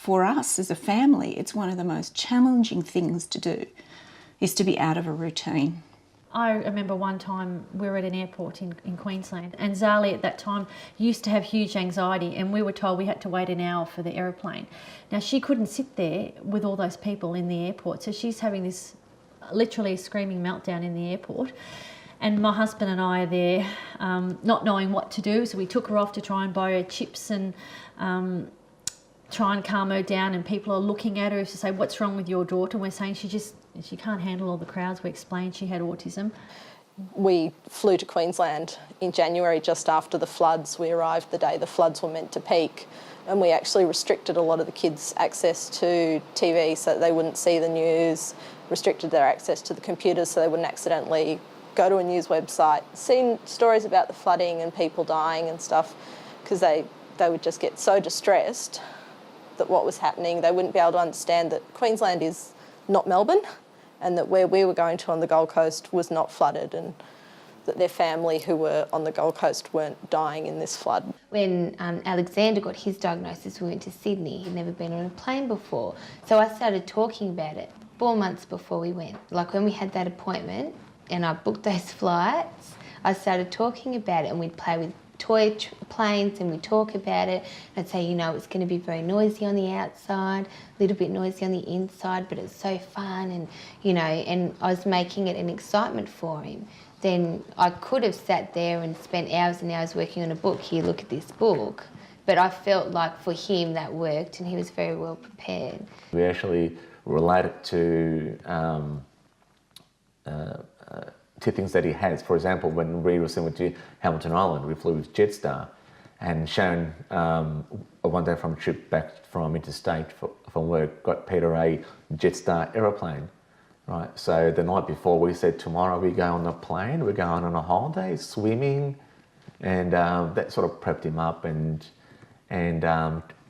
for us as a family, it's one of the most challenging things to do, is to be out of a routine. I remember one time we were at an airport in Queensland, and Zali at that time used to have huge anxiety, and we were told we had to wait an hour for the aeroplane. Now she couldn't sit there with all those people in the airport, so she's having this literally screaming meltdown in the airport. And my husband and I are there not knowing what to do, so we took her off to try and buy her chips and try and calm her down, and people are looking at her to say, what's wrong with your daughter? And we're saying she can't handle all the crowds. We explained she had autism. We flew to Queensland in January just after the floods. We arrived the day the floods were meant to peak, and we actually restricted a lot of the kids' access to TV so that they wouldn't see the news, restricted their access to the computers so they wouldn't accidentally go to a news website, seen stories about the flooding and people dying and stuff, because they would just get so distressed that what was happening, they wouldn't be able to understand that Queensland is not Melbourne, and that where we were going to on the Gold Coast was not flooded, and that their family who were on the Gold Coast weren't dying in this flood. When Alexander got his diagnosis, we went to Sydney. He'd never been on a plane before. So I started talking about it 4 months before we went. Like when we had that appointment and I booked those flights, I started talking about it, and we'd play with toy planes and we'd talk about it. And I'd say, you know, it's going to be very noisy on the outside, a little bit noisy on the inside, but it's so fun, and, you know, and I was making it an excitement for him. Then I could have sat there and spent hours and hours working on a book. Here, look at this book. But I felt like for him that worked, and he was very well prepared. We actually related to two things that he has. For example, when we were sent to Hamilton Island, we flew with Jetstar, and Sharon, one day from a trip back from interstate from work, got Peter a Jetstar aeroplane. Right, so the night before we said, tomorrow we go on a plane, we're going on a holiday, swimming, and that sort of prepped him up, and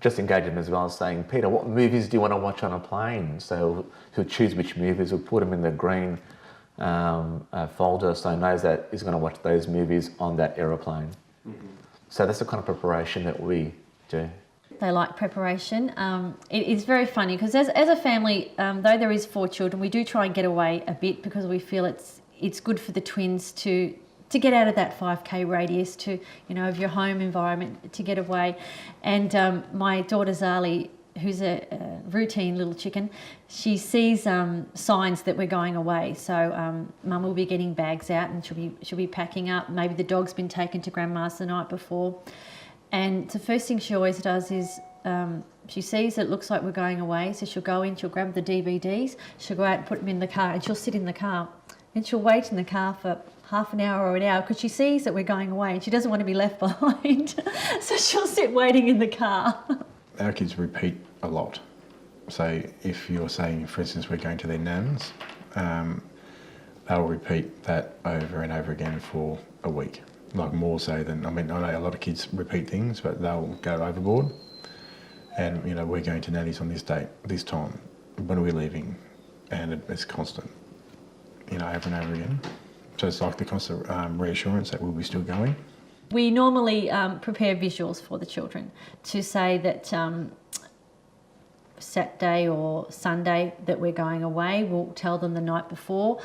just engaged him as well, saying, Peter, what movies do you want to watch on a plane? So he'll choose which movies, we'll put him in the green folder, so he knows that he's going to watch those movies on that aeroplane. Mm-hmm. So that's the kind of preparation that we do. They like preparation. It is very funny because as a family, though there is 4 children, we do try and get away a bit because we feel it's good for the twins to get out of that 5K radius, to, you know, of your home environment, to get away. And my daughter Zali, who's a routine little chicken, she sees signs that we're going away. So Mum will be getting bags out and she'll be packing up. Maybe the dog's been taken to Grandma's the night before. And the first thing she always does is she sees it looks like we're going away, so she'll go in, she'll grab the DVDs, she'll go out and put them in the car, and she'll sit in the car. And she'll wait in the car for half an hour or an hour because she sees that we're going away and she doesn't want to be left behind. So she'll sit waiting in the car. Our kids repeat a lot. So if you're saying, for instance, we're going to their nans, they'll repeat that over and over again for a week. Like more so than, I mean, I know a lot of kids repeat things, but they'll go overboard. And, you know, we're going to nannies on this date, this time. When are we leaving? And it's constant, you know, over and over again. So it's like the constant reassurance that we'll be still going. We normally prepare visuals for the children to say that Saturday or Sunday that we're going away. We'll tell them the night before.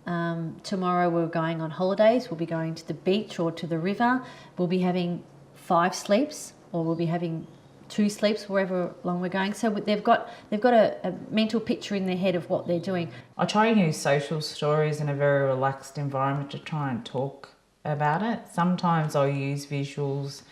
Tomorrow we're going on holidays. We'll be going to the beach or to the river. We'll be having 5 sleeps, or we'll be having 2 sleeps, wherever long we're going. So they've got a mental picture in their head of what they're doing. I try and use social stories in a very relaxed environment to try and talk about it. Sometimes I'll use visuals.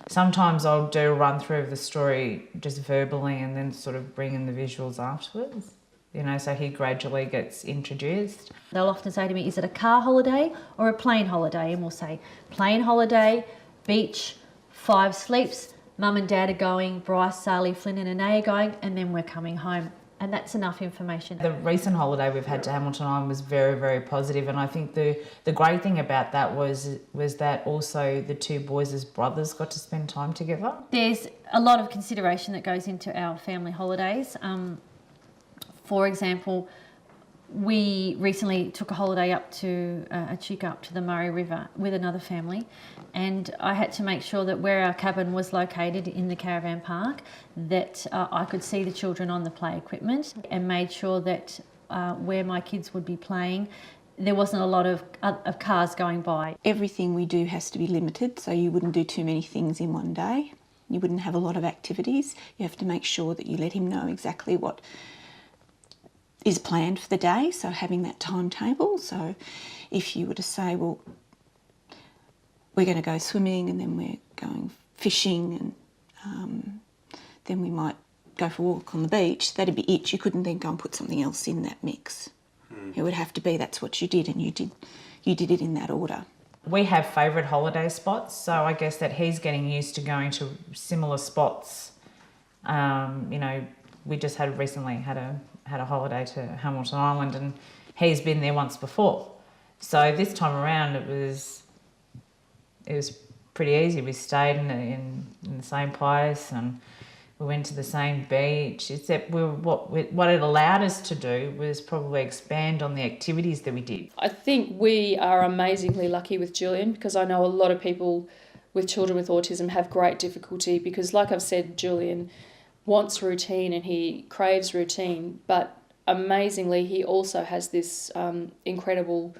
Sometimes I'll do a run through of the story just verbally and then sort of bring in the visuals afterwards. You know, so he gradually gets introduced. They'll often say to me, is it a car holiday or a plane holiday? And we'll say, plane holiday, beach, 5 sleeps, Mum and Dad are going, Bryce, Sally, Flynn and Anae are going, and then we're coming home. And that's enough information. The recent holiday we've had to Hamilton Island was very, very positive, and I think the great thing about that was that also the 2 boys' brothers got to spend time together. There's a lot of consideration that goes into our family holidays. For example, We recently took a holiday up to a chick up to the Murray River with another family, and I had to make sure that where our cabin was located in the caravan park, that I could see the children on the play equipment, and made sure that where my kids would be playing, there wasn't a lot of cars going by. Everything we do has to be limited, so you wouldn't do too many things in one day. You wouldn't have a lot of activities. You have to make sure that you let him know exactly what is planned for the day, so having that timetable. So if you were to say, well, we're going to go swimming and then we're going fishing and then we might go for a walk on the beach, that'd be it. You couldn't then go and put something else in that mix. It would have to be that's what you did, and you did it in that order. We have favourite holiday spots, so I guess that he's getting used to going to similar spots. We just recently had a holiday to Hamilton Island, and he's been there once before. So this time around it was pretty easy. We stayed in the same place and we went to the same beach, except what it allowed us to do was probably expand on the activities that we did. I think we are amazingly lucky with Julian, because I know a lot of people with children with autism have great difficulty because, like I've said, Julian wants routine and he craves routine, but amazingly he also has this incredible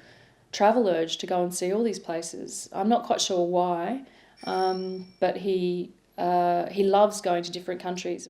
travel urge to go and see all these places. I'm not quite sure why, but he loves going to different countries.